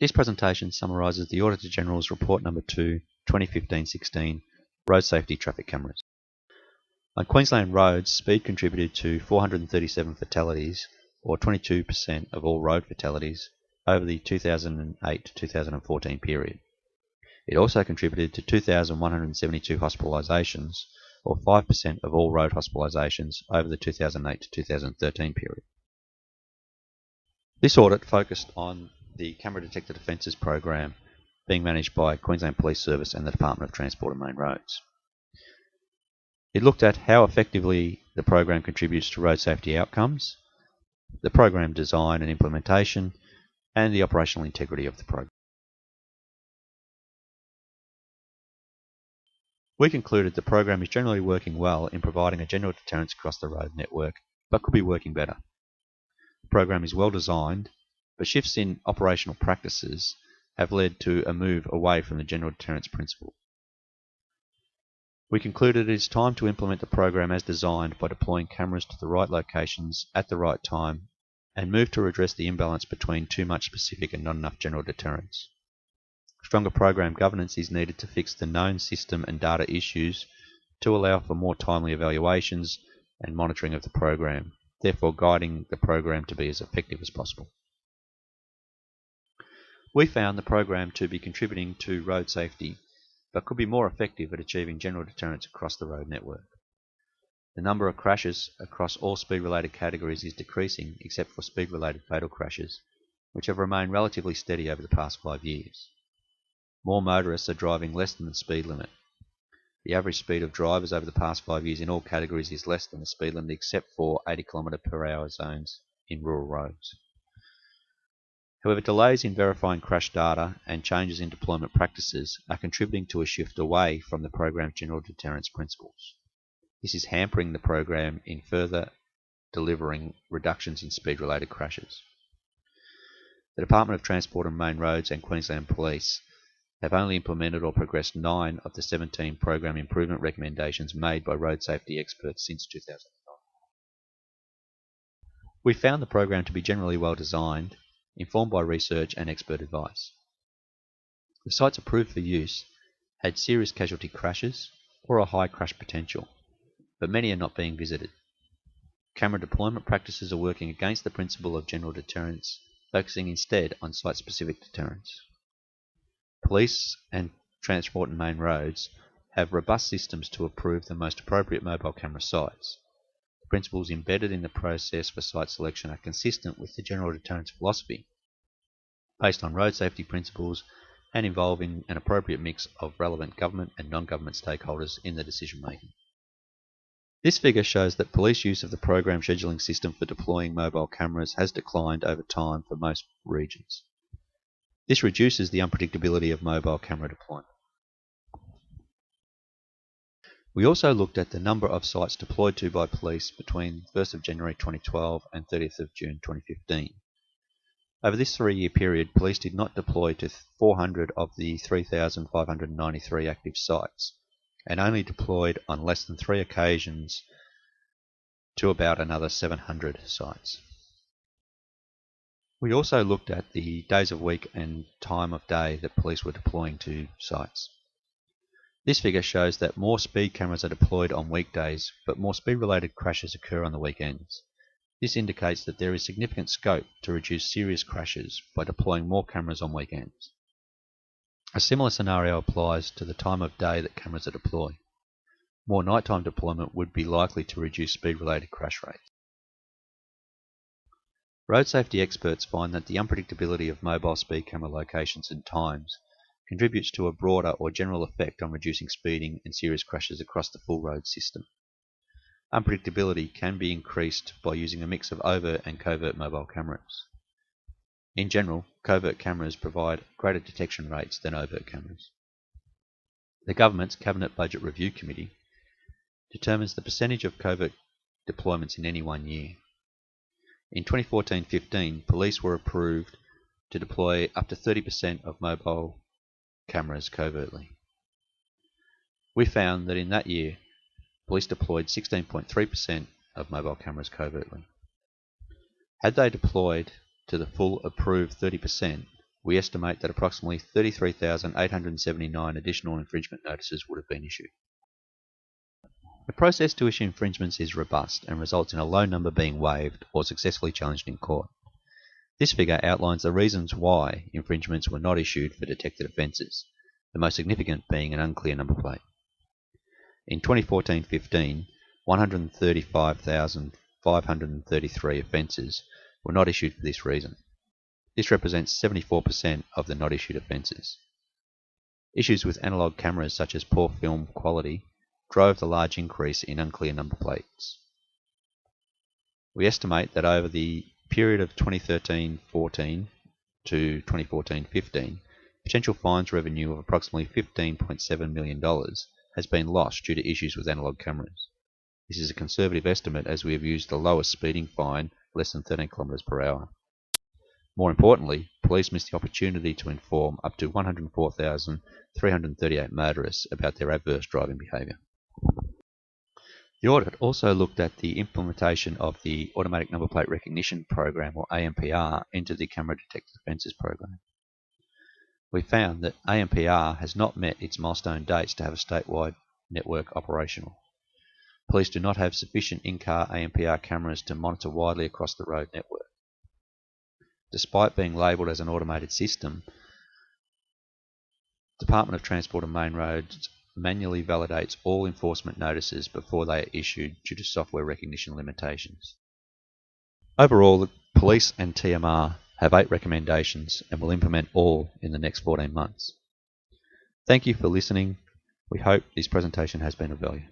This presentation summarises the Auditor General's Report Number 2, 2015-16, Road Safety Traffic Cameras. On Queensland roads, speed contributed to 437 fatalities, or 22% of all road fatalities, over the 2008-2014 period. It also contributed to 2,172 hospitalisations, or 5% of all road hospitalisations over the 2008-2013 period. This audit focused on the Camera Detected Offence Program being managed by Queensland Police Service and the Department of Transport and Main Roads. It looked at how effectively the program contributes to road safety outcomes, the program design and implementation, and the operational integrity of the program. We concluded the program is generally working well in providing a general deterrence across the road network, but could be working better. The program is well designed, but shifts in operational practices have led to a move away from the general deterrence principle. We concluded it is time to implement the program as designed by deploying cameras to the right locations at the right time and move to address the imbalance between too much specific and not enough general deterrence. Stronger program governance is needed to fix the known system and data issues to allow for more timely evaluations and monitoring of the program, therefore guiding the program to be as effective as possible. We found the program to be contributing to road safety, but could be more effective at achieving general deterrence across the road network. The number of crashes across all speed-related categories is decreasing, except for speed-related fatal crashes, which have remained relatively steady over the past 5 years. More motorists are driving less than the speed limit. The average speed of drivers over the past 5 years in all categories is less than the speed limit, except for 80 km/h zones in rural roads. However, delays in verifying crash data and changes in deployment practices are contributing to a shift away from the program's general deterrence principles. This is hampering the program in further delivering reductions in speed-related crashes. The Department of Transport and Main Roads and Queensland Police have only implemented or progressed 9 of the 17 program improvement recommendations made by road safety experts since 2009. We found the program to be generally well designed, informed by research and expert advice. The sites approved for use had serious casualty crashes or a high crash potential, but many are not being visited. Camera deployment practices are working against the principle of general deterrence, focusing instead on site-specific deterrence. Police and Transport and Main Roads have robust systems to approve the most appropriate mobile camera sites. The principles embedded in the process for site selection are consistent with the general deterrence philosophy, based on road safety principles and involving an appropriate mix of relevant government and non-government stakeholders in the decision making. This figure shows that police use of the program scheduling system for deploying mobile cameras has declined over time for most regions. This reduces the unpredictability of mobile camera deployment. We also looked at the number of sites deployed to by police between 1st of January 2012 and 30th of June 2015. Over this 3-year period, police did not deploy to 400 of the 3,593 active sites, and only deployed on less than 3 occasions to about another 700 sites. We also looked at the days of week and time of day that police were deploying to sites. This figure shows that more speed cameras are deployed on weekdays, but more speed-related crashes occur on the weekends. This indicates that there is significant scope to reduce serious crashes by deploying more cameras on weekends. A similar scenario applies to the time of day that cameras are deployed. More nighttime deployment would be likely to reduce speed-related crash rates. Road safety experts find that the unpredictability of mobile speed camera locations and times contributes to a broader or general effect on reducing speeding and serious crashes across the full road system. Unpredictability can be increased by using a mix of overt and covert mobile cameras. In general, covert cameras provide greater detection rates than overt cameras. The government's Cabinet Budget Review Committee determines the percentage of covert deployments in any one year. In 2014-15, police were approved to deploy up to 30% of mobile cameras covertly. We found that in that year, police deployed 16.3% of mobile cameras covertly. Had they deployed to the full approved 30%, we estimate that approximately 33,879 additional infringement notices would have been issued. The process to issue infringements is robust and results in a low number being waived or successfully challenged in court. This figure outlines the reasons why infringements were not issued for detected offences, the most significant being an unclear number plate. In 2014-15, 135,533 offences were not issued for this reason. This represents 74% of the not issued offences. Issues with analogue cameras such as poor film quality drove the large increase in unclear number plates. We estimate that over the period of 2013-14 to 2014-15, potential fines revenue of approximately $15.7 million has been lost due to issues with analogue cameras. This is a conservative estimate as we have used the lowest speeding fine, less than 13 km per hour. More importantly, police missed the opportunity to inform up to 104,338 motorists about their adverse driving behaviour. The audit also looked at the implementation of the Automatic Number Plate Recognition Program, or ANPR, into the Camera Detected Offence Program. We found that ANPR has not met its milestone dates to have a statewide network operational. Police do not have sufficient in-car ANPR cameras to monitor widely across the road network. Despite being labelled as an automated system, Department of Transport and Main Roads manually validates all enforcement notices before they are issued due to software recognition limitations. Overall, the police and TMR have 8 recommendations and will implement all in the next 14 months. Thank you for listening. We hope this presentation has been of value.